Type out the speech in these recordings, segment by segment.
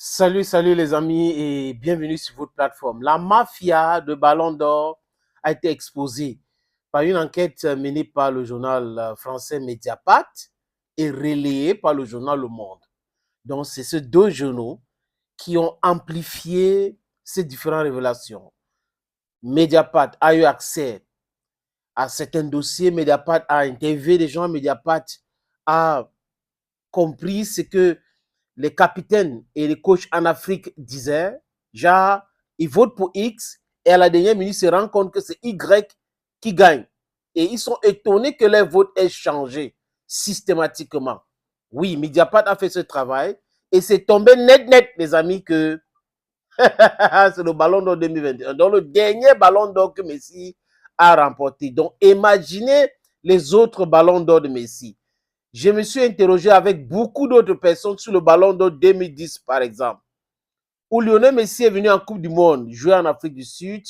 Salut les amis et bienvenue sur votre plateforme. La mafia de Ballon d'Or a été exposée par une enquête menée par le journal français Mediapart et relayée par le journal Le Monde. Donc, c'est ces deux journaux qui ont amplifié ces différentes révélations. Mediapart a eu accès à certains dossiers, Mediapart a interviewé des gens, Mediapart a compris ce que les capitaines et les coachs en Afrique disaient, genre, ils votent pour X et à la dernière minute, ils se rendent compte que c'est Y qui gagne. Et ils sont étonnés que leur vote ait changé systématiquement. Oui, Mediapart a fait ce travail et c'est tombé net, les amis, que c'est le Ballon d'Or 2021. Donc, le dernier Ballon d'Or que Messi a remporté. Donc, imaginez les autres Ballons d'Or de Messi. Je me suis interrogé avec beaucoup d'autres personnes sur le Ballon d'Or 2010, par exemple, où Lionel Messi est venu en Coupe du Monde, jouer en Afrique du Sud.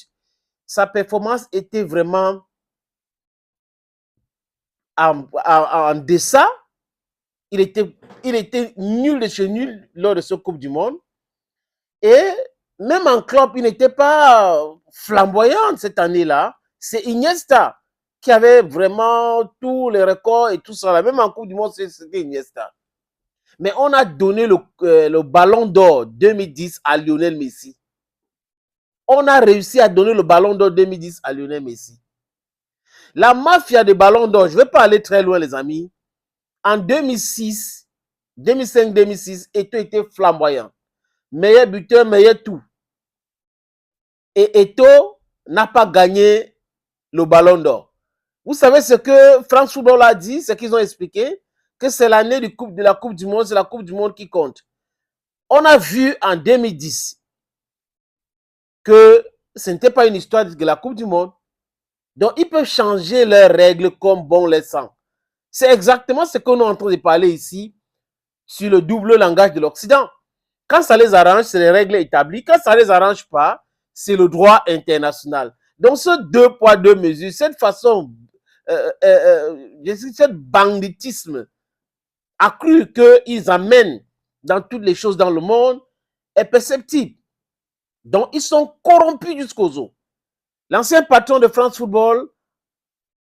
Sa performance était vraiment en deçà. Il était nul de chez nul lors de ce Coupe du Monde. Et même en club, il n'était pas flamboyant cette année-là. C'est Iniesta qui avait vraiment tous les records et tout ça. Même en Coupe du Monde, c'était Iniesta. Mais on a donné le Ballon d'Or 2010 à Lionel Messi. On a réussi à donner le Ballon d'Or 2010 à Lionel Messi. La mafia des Ballons d'Or, je ne vais pas aller très loin, les amis. En 2006, 2005-2006, Eto'o était flamboyant. Meilleur buteur, meilleur tout. Et Eto'o n'a pas gagné le Ballon d'Or. Vous savez ce que France Football a dit, ce qu'ils ont expliqué, que c'est l'année de la Coupe du Monde, c'est la Coupe du Monde qui compte. On a vu en 2010 que ce n'était pas une histoire de la Coupe du Monde. Donc, ils peuvent changer leurs règles comme bon les sent. C'est exactement ce qu'on est en train de parler ici sur le double langage de l'Occident. Quand ça les arrange, c'est les règles établies. Quand ça ne les arrange pas, c'est le droit international. Donc, ce deux poids, deux mesures, cette façon, cette banditisme accru qu'ils amènent dans toutes les choses dans le monde est perceptible. Donc, ils sont corrompus jusqu'aux os. L'ancien patron de France Football,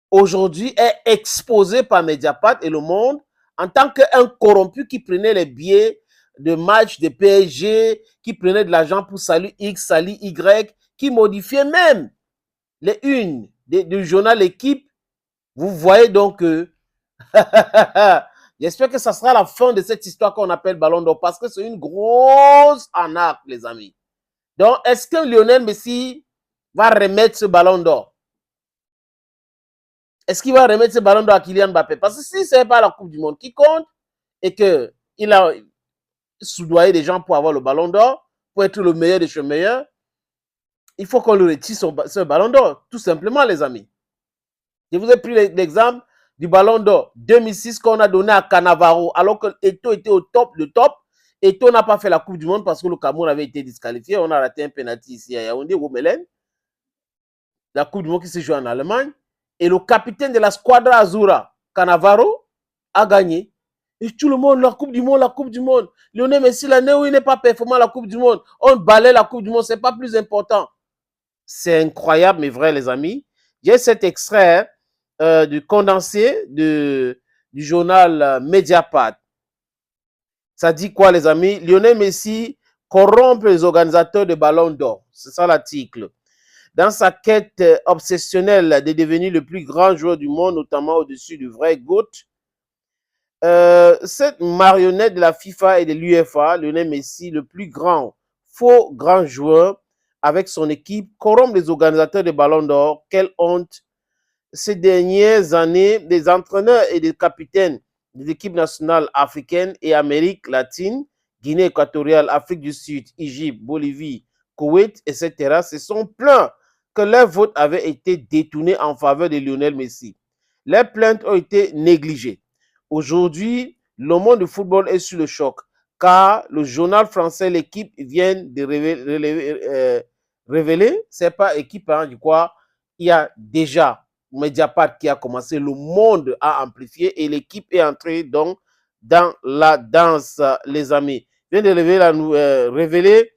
aujourd'hui, est exposé par Mediapart et Le Monde en tant qu'un corrompu qui prenait les billets de match de PSG, qui prenait de l'argent pour salut X, salut Y, qui modifiait même les unes du journal L'équipe. Vous voyez donc que j'espère que ça sera la fin de cette histoire qu'on appelle Ballon d'Or parce que c'est une grosse arnaque, les amis. Donc, est-ce que Lionel Messi va remettre ce Ballon d'Or? Est-ce qu'il va remettre ce Ballon d'Or à Kylian Mbappé? Parce que si ce n'est pas la Coupe du Monde qui compte et qu'il a soudoyé des gens pour avoir le Ballon d'Or, pour être le meilleur des meilleurs, il faut qu'on le retire ce Ballon d'Or, tout simplement, les amis. Je vous ai pris l'exemple du Ballon d'Or 2006 qu'on a donné à Cannavaro, alors que Eto'o était au top, le top. Eto'o n'a pas fait la Coupe du Monde parce que le Cameroun avait été disqualifié. On a raté un penalty ici à Yaoundé, Roumelen. La Coupe du Monde qui se joue en Allemagne. Et le capitaine de la Squadra Azura, Cannavaro, a gagné. Et tout le monde, la Coupe du Monde, la Coupe du Monde. Lionel Messi, l'année où il n'est pas performant à la Coupe du Monde, on balaye la Coupe du Monde, ce n'est pas plus important. C'est incroyable, mais vrai, les amis. J'ai cet extrait du condensé du journal Mediapart. Ça dit quoi, les amis? Lionel Messi corrompt les organisateurs de Ballon d'Or. C'est ça l'article. Dans sa quête obsessionnelle de devenir le plus grand joueur du monde, notamment au-dessus du vrai GOAT, cette marionnette de la FIFA et de l'UEFA, Lionel Messi, le plus faux grand joueur, avec son équipe, corrompt les organisateurs de Ballon d'Or. Quelle honte! Ces dernières années, des entraîneurs et des capitaines des équipes nationales africaines et Amérique latine, Guinée équatoriale, Afrique du Sud, Égypte, Bolivie, Koweït, etc., se sont plaints que leur vote avait été détourné en faveur de Lionel Messi. Leurs plaintes ont été négligées. Aujourd'hui, le monde du football est sur le choc, car le journal français L'équipe vient de révéler, c'est pas équipe, hein, du quoi, il y a déjà Mediapart qui a commencé, le monde a amplifié et l'équipe est entrée donc dans la danse, les amis. vient de révéler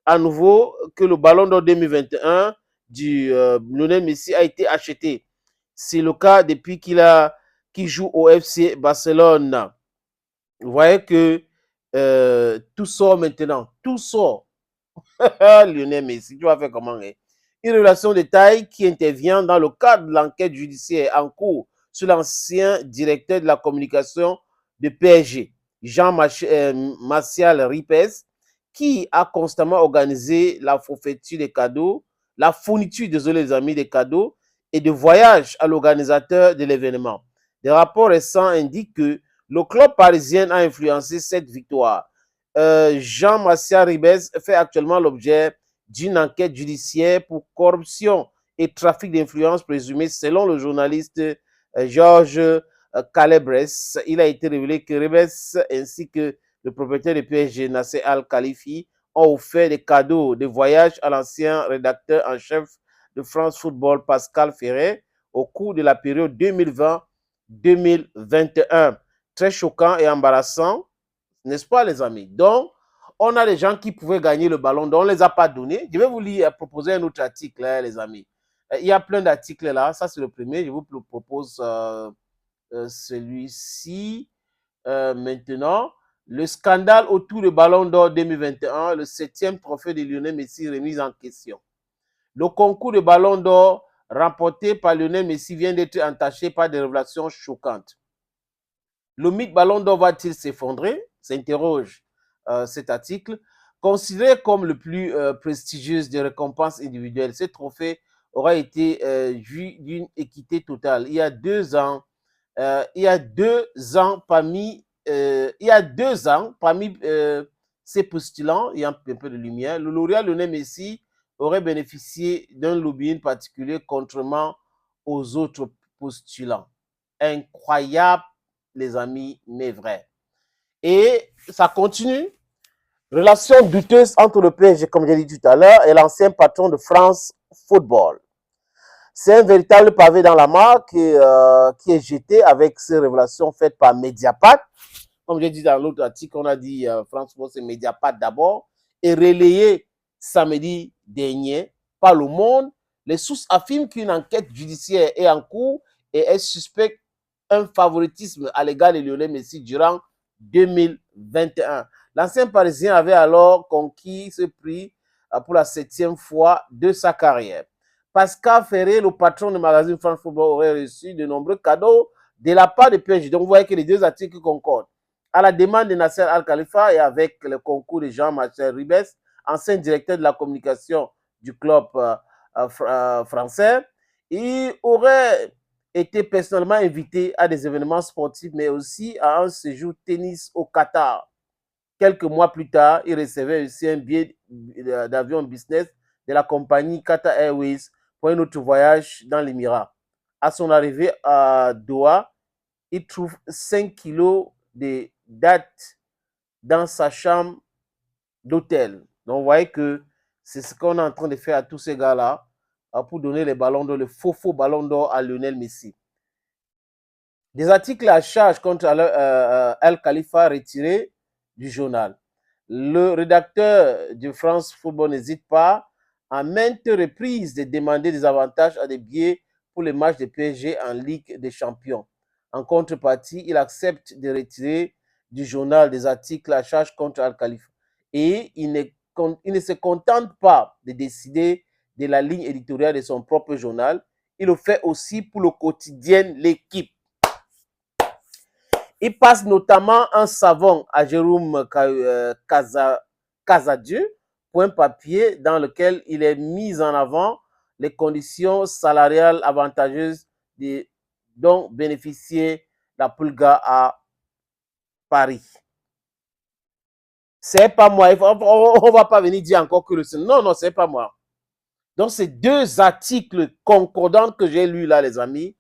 à nouveau que le Ballon d'Or 2021 du Lionel Messi a été acheté. C'est le cas depuis qu'il joue au FC Barcelone. Vous voyez que tout sort maintenant. Tout sort. Lionel Messi, tu vas faire comment? Une relation de taille qui intervient dans le cadre de l'enquête judiciaire en cours sur l'ancien directeur de la communication de PSG, Jean-Martial Ripes, qui a constamment organisé la forfaiture des cadeaux, la fourniture, désolé les amis, des cadeaux et de voyages à l'organisateur de l'événement. Des rapports récents indiquent que le club parisien a influencé cette victoire. Jean-Martial Ribes fait actuellement l'objet d'une enquête judiciaire pour corruption et trafic d'influence présumé selon le journaliste Georges Calebres. Il a été révélé que Ribes ainsi que le propriétaire du PSG, Nasser Al-Khalifi, ont offert des cadeaux de voyage à l'ancien rédacteur en chef de France Football, Pascal Ferret, au cours de la période 2020-2021. Très choquant et embarrassant, n'est-ce pas, les amis? Donc, on a des gens qui pouvaient gagner le ballon d'or, on ne les a pas donnés. Je vais vous proposer un autre article, hein, les amis. Il y a plein d'articles là. Ça, c'est le premier. Je vous propose celui-ci maintenant. Le scandale autour du ballon d'or 2021, le 7e trophée de Lionel Messi remis en question. Le concours de ballon d'or remporté par Lionel Messi vient d'être entaché par des révélations choquantes. Le mythe ballon d'or va-t-il s'effondrer? S'interroge cet article. Considéré comme le plus prestigieux des récompenses individuelles, ce trophée aura été joui d'une équité totale. Il y a 2 ans, parmi ces postulants, il y a un peu de lumière, le lauréat Lionel Messi aurait bénéficié d'un lobbying particulier contrairement aux autres postulants. Incroyable, les amis, mais vrai. Et ça continue. Relation douteuse entre le PSG, comme j'ai dit tout à l'heure, et l'ancien patron de France Football. C'est un véritable pavé dans la mare qui est jeté avec ces révélations faites par Mediapart. Comme j'ai dit dans l'autre article, on a dit France Football, c'est Mediapart d'abord, et relayé samedi dernier par Le Monde. Les sources affirment qu'une enquête judiciaire est en cours et est suspecte un favoritisme à l'égard de Lionel Messi durant 2021. L'ancien Parisien avait alors conquis ce prix pour la 7e fois de sa carrière. Pascal Ferré, le patron du magazine France Football, aurait reçu de nombreux cadeaux de la part de PSG. Donc, vous voyez que les deux articles concordent. À la demande de Nasser Al-Khalifa et avec le concours de Jean-Martial Ribes, ancien directeur de la communication du club français, il aurait été personnellement invité à des événements sportifs, mais aussi à un séjour tennis au Qatar. Quelques mois plus tard, il recevait aussi un billet d'avion business de la compagnie Qatar Airways pour un autre voyage dans l'Émirat. À son arrivée à Doha, il trouve 5 kilos de dattes dans sa chambre d'hôtel. Donc, vous voyez que c'est ce qu'on est en train de faire à tous ces gars-là pour donner les ballons d'or, le faux ballon d'or à Lionel Messi. Des articles à charge contre Al-Khalifa retirés du journal. Le rédacteur de France Football n'hésite pas à maintes reprises de demander des avantages à des billets pour les matchs de PSG en Ligue des Champions. En contrepartie, il accepte de retirer du journal des articles à charge contre Al-Khalifa. Et il ne se contente pas de décider de la ligne éditoriale de son propre journal, il le fait aussi pour le quotidien L'Équipe. Il passe notamment un savon à Jérôme Casadieu pour un papier dans lequel il est mis en avant les conditions salariales avantageuses dont bénéficiait la Pulga à Paris. C'est pas moi. On ne va pas venir dire encore que le... Non, c'est pas moi. Donc, c'est 2 articles concordants que j'ai lus là, les amis,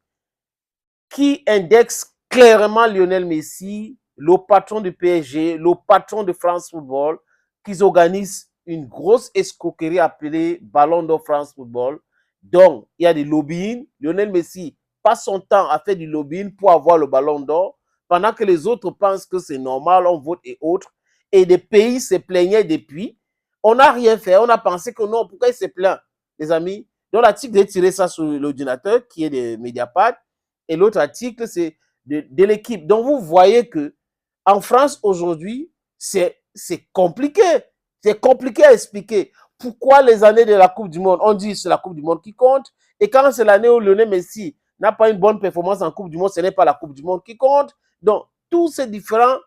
qui indexent clairement Lionel Messi, le patron du PSG, le patron de France Football, qu'ils organisent une grosse escroquerie appelée Ballon d'Or France Football. Donc, il y a des lobbying. Lionel Messi passe son temps à faire du lobbying pour avoir le Ballon d'Or, pendant que les autres pensent que c'est normal, on vote et autres. et des pays se plaignaient depuis. On n'a rien fait. On a pensé que non, pourquoi il se plaint, les amis? Donc, l'article, j'ai tiré ça sur l'ordinateur qui est de Mediapart. Et l'autre article, c'est de l'équipe. Donc, vous voyez que en France, aujourd'hui, c'est compliqué. C'est compliqué à expliquer. Pourquoi les années de la Coupe du Monde, on dit que c'est la Coupe du Monde qui compte. Et quand c'est l'année où Lionel Messi n'a pas une bonne performance en Coupe du Monde, ce n'est pas la Coupe du Monde qui compte. Donc, tous ces différents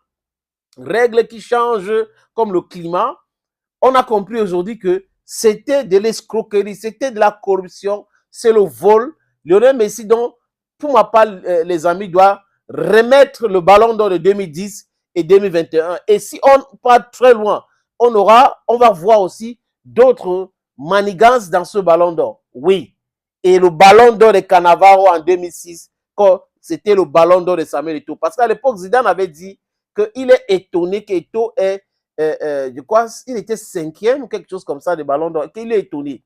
règles qui changent, comme le climat, on a compris aujourd'hui que c'était de l'escroquerie, c'était de la corruption, c'est le vol. Lionel Messi, donc, pour ma part, les amis, doit remettre le ballon d'or de 2010 et 2021. Et si on part très loin, on va voir aussi d'autres manigances dans ce ballon d'or. Oui. Et le ballon d'or de Cannavaro en 2006, quand c'était le ballon d'or de Samuel Eto'o. Parce qu'à l'époque, Zidane avait dit qu'il est étonné qu'Eto'o est, je crois, il était 5e ou quelque chose comme ça de ballon d'or, qu'il est étonné.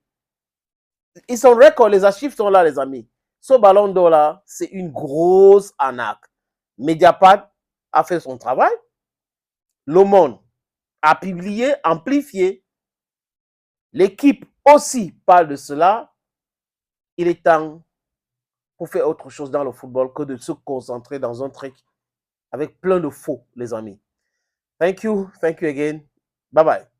Ils sont records, les archives sont là, les amis. Ce ballon d'or là, c'est une grosse arnaque. Mediapart a fait son travail. Le Monde a publié, amplifié. L'équipe aussi parle de cela. Il est temps pour faire autre chose dans le football que de se concentrer dans un truc avec plein de faux, les amis. Thank you again. Bye bye.